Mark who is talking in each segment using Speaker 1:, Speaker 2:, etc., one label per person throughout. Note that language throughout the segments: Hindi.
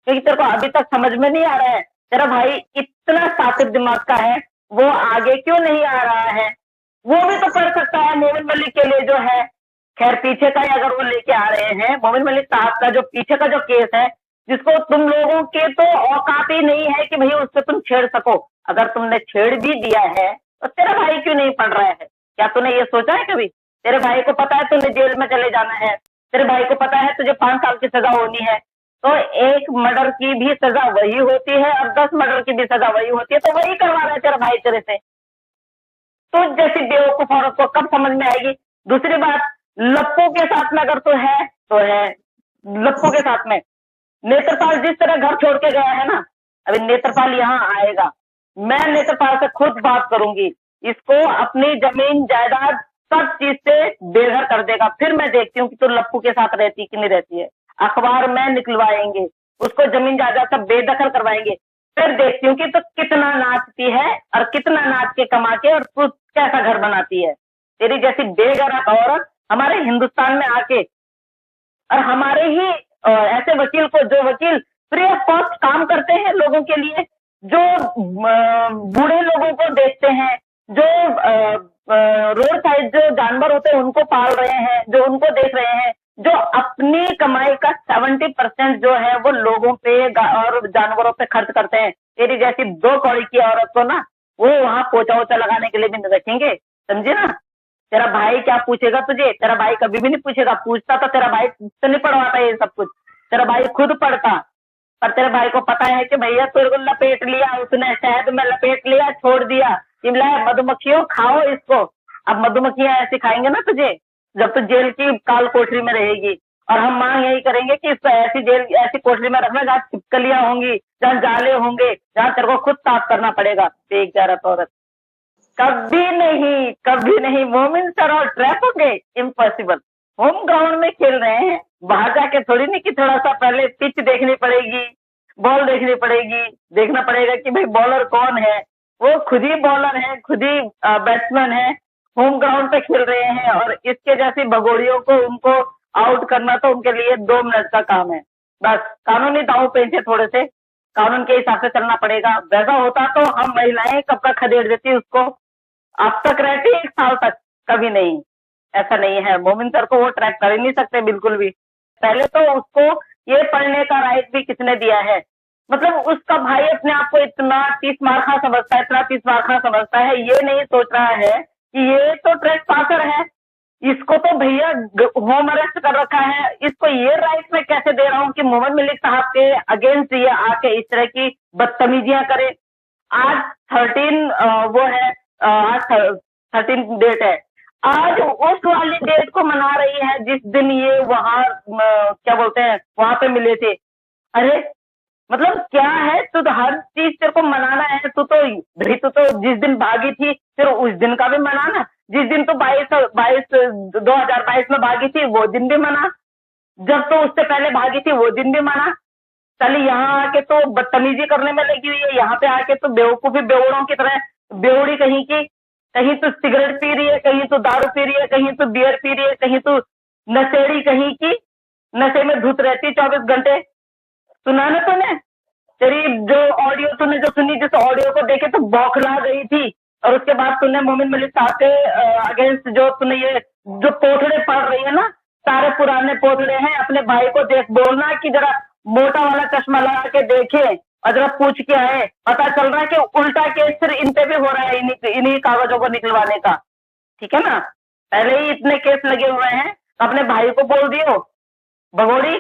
Speaker 1: क्योंकि तेरे को अभी तक समझ में नहीं आ रहा है। तेरा भाई इतना साकिब दिमाग का है, वो आगे क्यों नहीं आ रहा है? वो भी तो पढ़ सकता है मोमिन मलिक के लिए जो है। खैर पीछे का ही अगर वो लेके आ रहे हैं, मोमिन मलिक साहब का जो पीछे का जो केस है, जिसको तुम लोगों के तो औकात ही नहीं है कि भाई उससे तुम छेड़ सको। अगर तुमने छेड़ भी दिया है तो तेरा भाई क्यों नहीं पढ़ रहा है? क्या तूने ये सोचा है कभी? तेरे भाई को पता है तुझे जेल में चले जाना है, तेरे भाई को पता है तुझे 5 साल की सजा होनी है। तो एक मर्डर की भी सजा वही होती है और 10 मर्डर की भी सजा वही होती है, तो वही करवा रहा है तेरा भाई तेरे से। तो जैसी बेवकूफ औरत को कब समझ में आएगी? दूसरी बात, लप्पू के साथ में अगर तो है तो है, लप्पू के साथ में नेत्रपाल जिस तरह घर छोड़ के गया है ना, अभी नेत्रपाल यहाँ आएगा, मैं नेत्रपाल से खुद बात करूंगी, इसको अपनी जमीन जायदाद सब चीज से बेघर कर देगा। फिर मैं देखती हूँ कि तो लप्पू के साथ रहती कि नहीं रहती है। अखबार में निकलवाएंगे, उसको जमीन जायदाद सब बेदखल करवाएंगे। फिर देखती हूँ कि तो कितना नाचती है और कितना नाच के कमा के और तू कैसा घर बनाती है। तेरी जैसी बेगैरत औरत हमारे हिंदुस्तान में आके और हमारे ही ऐसे वकील को, जो वकील फ्री ऑफ कॉस्ट काम करते हैं लोगों के लिए, जो बूढ़े लोगों को देखते हैं, जो रोड साइड जो जानवर होते हैं उनको पाल रहे हैं, जो उनको देख रहे हैं, जो अपनी कमाई का 70% जो है वो लोगों पे और जानवरों पे खर्च करते हैं। तेरी जैसी 2 कौड़ी की औरत को ना वो वहां पोछा वोछा लगाने के लिए भी नहीं रखेंगे, समझे ना? तेरा भाई क्या पूछेगा तुझे? तेरा भाई कभी भी नहीं पूछेगा। पूछता तो तेरा भाई तुझसे नहीं पढ़वाता ये सब कुछ, तेरा भाई खुद पढ़ता। पर तेरे भाई को पता है कि भैया तेरे को लपेट लिया, उसने शहद में लपेट लिया, छोड़ दिया कि मधुमक्खियों खाओ इसको। अब मधुमक्खियां ऐसे खाएंगे ना तुझे जब तू जेल की काल कोठरी में रहेगी। और हम मांग यही करेंगे कि इसको ऐसी जेल, ऐसी कोठरी में रखना जहाँ छिपकलियां होंगी, जहाँ जाले होंगे, जहाँ तेरे को खुद साफ करना पड़ेगा। बेगैरत औरत। कभी नहीं, कभी नहीं। मोमिन सर और ट्रैप होंगे, इम्पॉसिबल। होम ग्राउंड में खेल रहे हैं, बाहर जाके थोड़ी नहीं कि थोड़ा सा पहले पिच देखनी पड़ेगी, बॉल देखनी पड़ेगी, देखना पड़ेगा कि भाई बॉलर कौन है। वो खुद ही बॉलर है, खुद ही बैट्समैन है, होम ग्राउंड पे खेल रहे हैं और इसके जैसी भगोड़ियों को उनको आउट करना तो उनके लिए 2 मिनट का काम है। बस कानूनी दांव पेंचे थोड़े से, कानून के हिसाब से चलना पड़ेगा। वैसा होता तो हम महिलाएं कब का खदेड़ देती उसको। अब तक रहती 1 साल तक, कभी नहीं। ऐसा नहीं है, मोमिन सर को वो ट्रैक कर ही नहीं सकते बिल्कुल भी। पहले तो उसको ये पढ़ने का राइट भी किसने दिया है? मतलब उसका भाई अपने आप को इतना 30 मार समझता है, इतना 30 मार समझता है, ये नहीं सोच रहा है कि ये तो ट्रैक पासर है, इसको तो भैया होम अरेस्ट कर रखा है। इसको ये राइट मैं कैसे दे रहा हूँ कि मोहम्मद मलिक साहब के अगेंस्ट ये आके इस तरह की बदतमीजियां करे। आज 13 वो है, आज 13 डेट है। आज उस वाली डेट को मना रही है जिस दिन ये वहां क्या बोलते हैं वहां पे मिले थे। अरे मतलब क्या है, तू तो हर चीज तेरे को मनाना है। तू तो जिस दिन भागी थी फिर उस दिन का भी मनाना। जिस दिन तू 2022 में भागी थी वो दिन भी मना, जब तो उससे पहले भागी थी वो दिन भी मना। चल यहाँ आके तो बदतमीजी करने में लगी हुई है, यहाँ पे आके तो बेवकूफी बेवड़ों की तरह, बेवड़ी कहीं की। कहीं तो सिगरेट पी रही है, कहीं तो दारू पी रही है, कहीं तो बियर पी रही है, कहीं तो नशेड़ी कहीं की, नशे में धुत रहती 24 घंटे। सुना ना तूने? तेरी जो ऑडियो तूने जो सुनी, जिस ऑडियो को देखे तो बौखला गई थी। और उसके बाद तूने मोमिन मलिक साहब के अगेंस्ट जो तूने ये जो पोथड़े पढ़ रही है ना, सारे पुराने पोथड़े हैं। अपने भाई को देख, बोलना कि जरा मोटा वाला चश्मा लगा के देखे और जरा पूछ के आए। पता चल रहा है कि उल्टा केस फिर इन पे भी हो रहा है, इन्हीं कागजों को निकलवाने का। ठीक है ना? पहले ही इतने केस लगे हुए हैं, तो अपने भाई को बोल दियो भगोड़ी।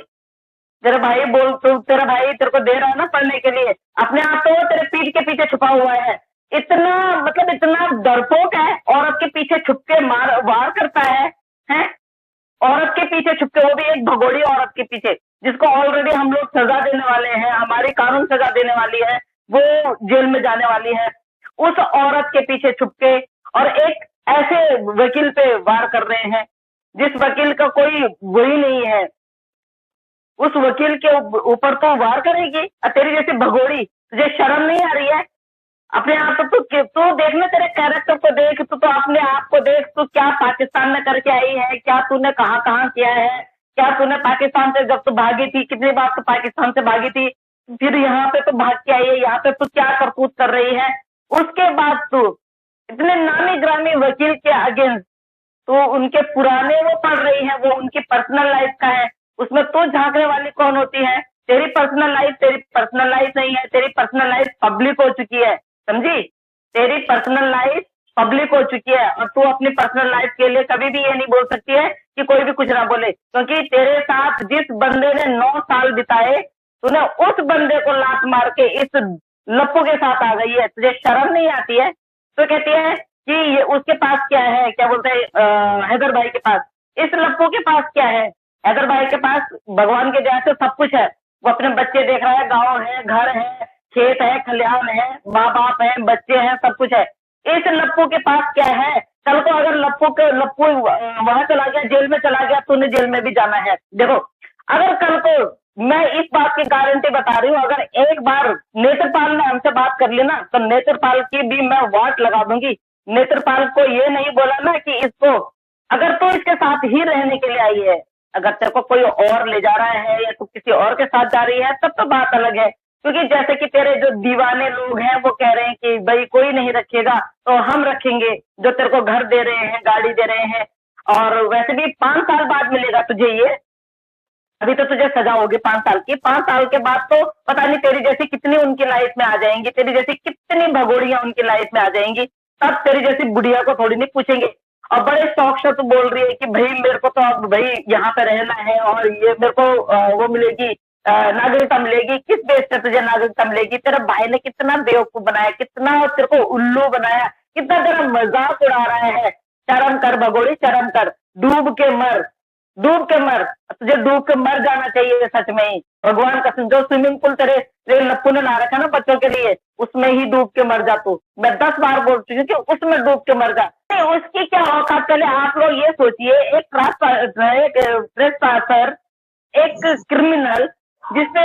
Speaker 1: तेरा भाई बोल, तो तेरा भाई तेरे को दे रहा है ना पढ़ने के लिए, अपने आप तो वो तेरे पीठ के पीछे छुपा हुआ है। इतना मतलब इतना डरपोक है, औरत के पीछे छुप के वार करता है? औरत के पीछे छुप के, वो भी एक भगोड़ी औरत के पीछे, जिसको ऑलरेडी हम लोग सजा देने वाले हैं, हमारी कानून सजा देने वाली है, वो जेल में जाने वाली है। उस औरत के पीछे छुप के और एक ऐसे वकील पे वार कर रहे हैं जिस वकील का कोई वही नहीं है। उस वकील के ऊपर तो वार करेगी? तेरी जैसी भगोड़ी, तुझे शर्म नहीं आ रही है? अपने आप तो तू देख ना, तेरे कैरेक्टर को देख, तू तो अपने आप को देख, तू क्या पाकिस्तान में करके आई है, क्या तूने कहाँ कहाँ किया है, क्या तूने पाकिस्तान से जब तू भागी थी, कितनी बार तू पाकिस्तान से भागी थी, फिर यहाँ पे तो भाग के आई है, यहाँ पे तू क्या करतूत कर रही है। उसके बाद तू इतने नामी ग्रामी वकील के अगेंस्ट तो उनके पुराने वो पढ़ रही है, वो उनकी पर्सनल लाइफ का है, उसमें तो झांकने वाली कौन होती है। तेरी पर्सनल लाइफ नहीं है, तेरी पर्सनल लाइफ पब्लिक हो चुकी है, समझी। तेरी पर्सनल लाइफ पब्लिक हो चुकी है और तू अपनी पर्सनल लाइफ के लिए कभी भी ये नहीं बोल सकती है कि कोई भी कुछ ना बोले, क्योंकि तेरे साथ जिस बंदे ने 9 साल बिताए, तूने उस बंदे को लात मार के इस लप्पू के साथ आ गई है। तुझे शर्म नहीं आती है। तो कहती है कि ये उसके पास क्या है, क्या बोलते हैं हैदर भाई के पास, इस लप्पू के पास क्या है। हैदर भाई के पास भगवान के दया से सब कुछ है। वो अपने बच्चे देख रहा है, गाँव है, घर है, खेत है, खलिहान है, माँ बाप है, बच्चे हैं, सब कुछ है। इस लप्पू के पास क्या है। कल को अगर लप्पू वहां चला गया, जेल में चला गया, तूने जेल में भी जाना है। देखो, अगर कल को मैं इस बात की गारंटी बता रही हूँ, अगर एक बार नेत्रपाल ने हमसे बात कर ली ना, तो नेत्रपाल की भी मैं वाट लगा दूंगी। नेत्रपाल को ये नहीं बोला ना कि इसको, अगर तू इसके साथ ही रहने के लिए आई है, अगर तेरे को कोई और ले जा रहा है या तू किसी और के साथ जा रही है, तब तो बात अलग है। क्योंकि जैसे कि तेरे जो दीवाने लोग हैं वो कह रहे हैं कि भाई कोई नहीं रखेगा तो हम रखेंगे, जो तेरे को घर दे रहे हैं, गाड़ी दे रहे हैं, और वैसे भी 5 साल बाद मिलेगा तुझे ये। अभी तो तुझे सजा होगी 5 साल की, 5 साल के बाद तो पता नहीं तेरी जैसी कितनी उनकी लाइफ में आ जाएंगी, तेरी जैसी कितनी भगोड़ियां उनकी लाइफ में आ जाएंगी। तब तेरी जैसी बुढ़िया को थोड़ी नहीं पूछेंगे। और बड़े शौक से तू बोल रही है कि भाई मेरे को तो अब भाई यहाँ पे रहना है और ये मेरे को वो मिलेगी, नागरिकता मिलेगी। किस बेस पे तुझे नागरिकता मिलेगी। तेरे भाई ने कितना बेवकूफ बनाया, कितना तेरे को उल्लू बनाया, कितना तेरा मजाक उड़ा रहा है। शर्म कर भगोड़ी, शर्म कर। डूब के मर, डूब के मर। तुझे डूब के मर जाना चाहिए सच में ही। भगवान का जो स्विमिंग पूल तेरे तेरे लप्पू ने ला रखा ना बच्चों के लिए, उसमें ही डूब के मर जा तू। मैं 10 बार बोल चुकी हूँ कि उसमें डूब के मर जा। उसकी क्या औकात। पहले आप लोग ये सोचिए, एक प्रेस पासर, एक क्रिमिनल जिससे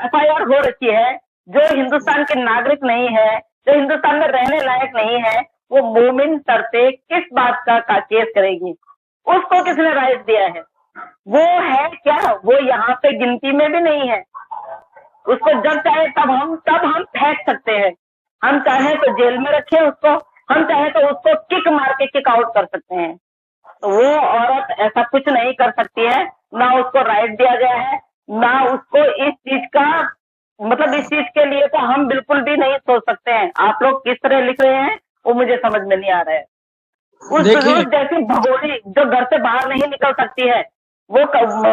Speaker 1: FIR हो रखी है, जो हिंदुस्तान के नागरिक नहीं है, जो हिंदुस्तान में रहने लायक नहीं है, वो मोमिन सर पे किस बात का केस करेगी। उसको किसने राइट दिया है। वो है क्या, वो यहाँ पे गिनती में भी नहीं है। उसको जब चाहे तब हम फेंक सकते हैं। हम चाहे तो जेल में रखें उसको, हम चाहे तो उसको किक मार के किक आउट कर सकते हैं। तो वो औरत ऐसा कुछ नहीं कर सकती है, ना उसको राइट दिया गया है, ना उसको इस चीज का मतलब इस चीज के लिए तो हम बिल्कुल भी नहीं सोच सकते हैं। आप लोग किस तरह लिख रहे हैं वो मुझे समझ में नहीं आ रहा है। उस
Speaker 2: देखिए
Speaker 1: जैसी भगोड़ी जो घर से बाहर नहीं निकल सकती है, वो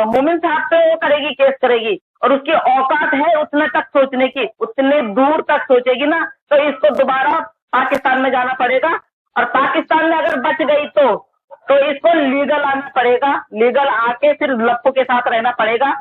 Speaker 1: मोमिन साहब पे वो करेगी, केस करेगी। और उसकी औकात है उतने तक सोचने की, उतने दूर तक सोचेगी ना, तो इसको दोबारा पाकिस्तान में जाना पड़ेगा। और पाकिस्तान में अगर बच गई तो इसको लीगल आना पड़ेगा। लीगल आके फिर लप्पू के साथ रहना पड़ेगा।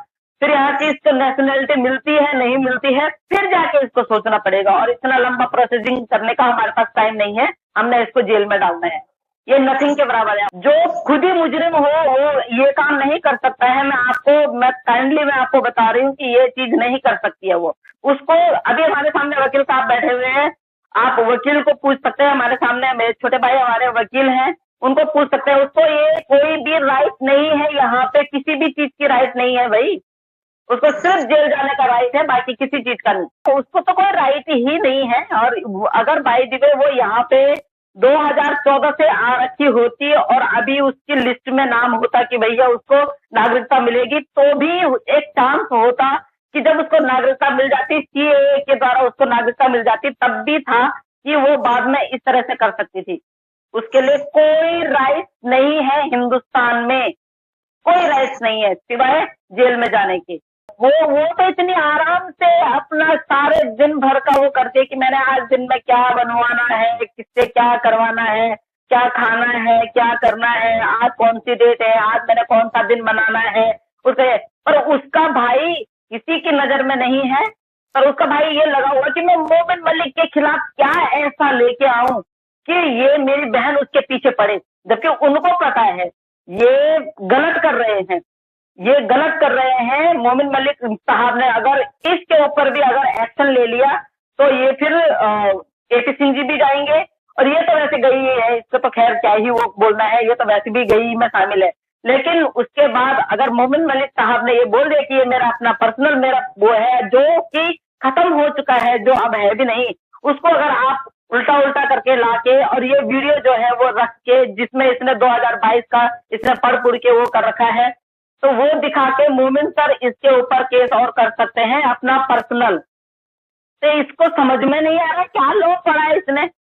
Speaker 1: फिर यहाँ की इसको नेशनलिटी मिलती है नहीं मिलती है, फिर जाके इसको सोचना पड़ेगा। और इतना लंबा प्रोसेसिंग करने का हमारे पास टाइम नहीं है। हमने इसको जेल में डालना है। ये नथिंग के बराबर है। जो खुद ही मुजरिम हो वो ये काम नहीं कर सकता है। मैं आपको बता रही हूँ कि ये चीज नहीं कर सकती है वो। उसको अभी हमारे सामने वकील साहब बैठे हुए हैं, आप वकील को पूछ सकते हैं। हमारे सामने मेरे छोटे भाई हमारे वकील हैं, उनको पूछ सकते हैं। उसको ये कोई भी राइट नहीं है, यहाँ पे किसी भी चीज की राइट नहीं है भाई। उसको सिर्फ जेल जाने का राइट है, बाकी किसी चीज का नहीं। तो उसको तो कोई राइट ही नहीं है। और अगर बाई द वे वो यहाँ पे 2014 से आ रखी होती और अभी उसकी लिस्ट में नाम होता कि भैया उसको नागरिकता मिलेगी, तो भी एक चांस होता कि जब उसको नागरिकता मिल जाती, CAA के द्वारा उसको नागरिकता मिल जाती, तब भी था कि वो बाद में इस तरह से कर सकती थी। उसके लिए कोई राइट नहीं है हिंदुस्तान में, कोई राइट्स नहीं है सिवाय जेल में जाने के। वो तो इतनी आराम से अपना सारे दिन भर का वो करते हैं कि मैंने आज दिन में क्या बनवाना है, किससे क्या करवाना है, क्या खाना है, क्या करना है, आज कौन सी डेट है, आज मैंने कौन सा दिन मनाना है उसे। पर उसका भाई किसी की नजर में नहीं है। पर उसका भाई ये लगा हुआ कि मैं मोमिन मलिक के खिलाफ क्या ऐसा लेके आऊं कि ये मेरी बहन उसके पीछे पड़े, जबकि उनको पता है ये गलत कर रहे हैं। ये गलत कर रहे हैं। मोमिन मलिक साहब ने अगर इसके ऊपर भी अगर एक्शन ले लिया तो ये फिर AP सिंह जी भी जाएंगे। और ये तो वैसे गई है, इसको तो खैर क्या ही वो बोलना है, ये तो वैसे भी गई में शामिल है। लेकिन उसके बाद अगर मोमिन मलिक साहब ने ये बोल दिया कि ये मेरा अपना पर्सनल मेरा वो है जो कि खत्म हो चुका है, जो अब है भी नहीं, उसको अगर आप उल्टा उल्टा करके लाके और ये वीडियो जो है वो रख के जिसमें इसने 2022 का इसने पढ़ के वो कर रखा है, तो वो दिखा के मोमिन सर इसके ऊपर केस और कर सकते हैं अपना पर्सनल। तो इसको समझ में नहीं आ रहा क्या लॉ पढ़ा है इसने।